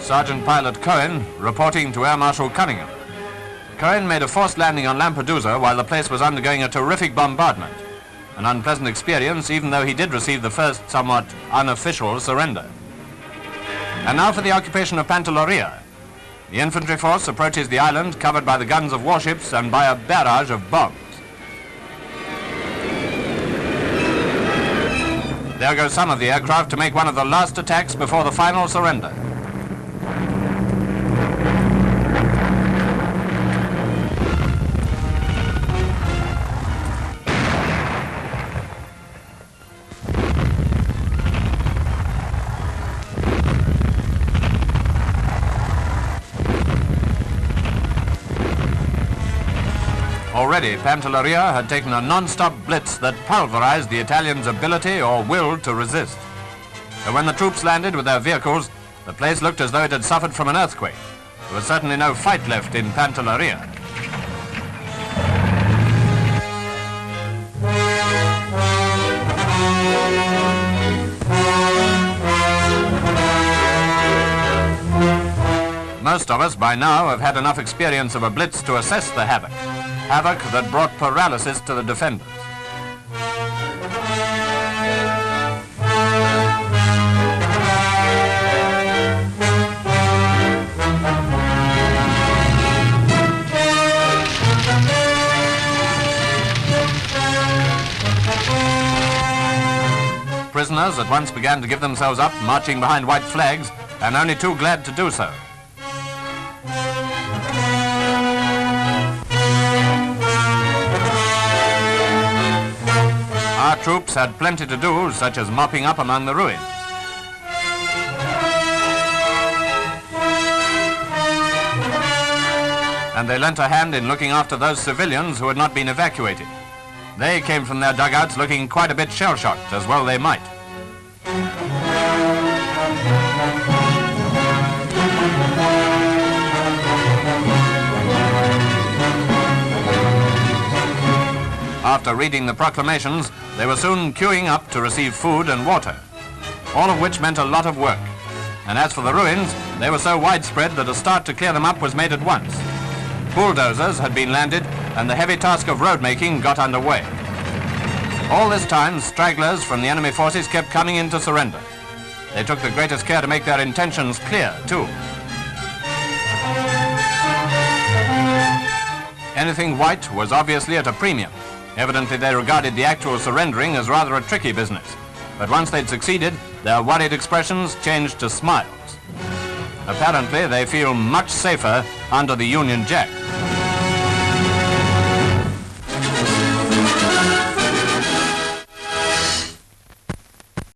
Sergeant Pilot Cohen reporting to Air Marshal Cunningham. Cohen made a forced landing on Lampedusa while the place was undergoing a terrific bombardment. An unpleasant experience, even though he did receive the first somewhat unofficial surrender. And now for the occupation of Pantelleria. The Infantry Force approaches the island covered by the guns of warships and by a barrage of bombs. There go some of the aircraft to make one of the last attacks before the final surrender. Already, Pantelleria had taken a non-stop blitz that pulverized the Italians' ability or will to resist. But when the troops landed with their vehicles, the place looked as though it had suffered from an earthquake. There was certainly no fight left in Pantelleria. Most of us by now have had enough experience of a blitz to assess the havoc that brought paralysis to the defenders. Prisoners at once began to give themselves up, marching behind white flags, and only too glad to do so. Our troops had plenty to do, such as mopping up among the ruins. And they lent a hand in looking after those civilians who had not been evacuated. They came from their dugouts looking quite a bit shell-shocked, as well they might. After reading the proclamations, they were soon queuing up to receive food and water, all of which meant a lot of work. And as for the ruins, they were so widespread that a start to clear them up was made at once. Bulldozers had been landed, and the heavy task of road making got underway. All this time, stragglers from the enemy forces kept coming in to surrender. They took the greatest care to make their intentions clear, too. Anything white was obviously at a premium. Evidently, they regarded the actual surrendering as rather a tricky business. But once they'd succeeded, their worried expressions changed to smiles. Apparently, they feel much safer under the Union Jack.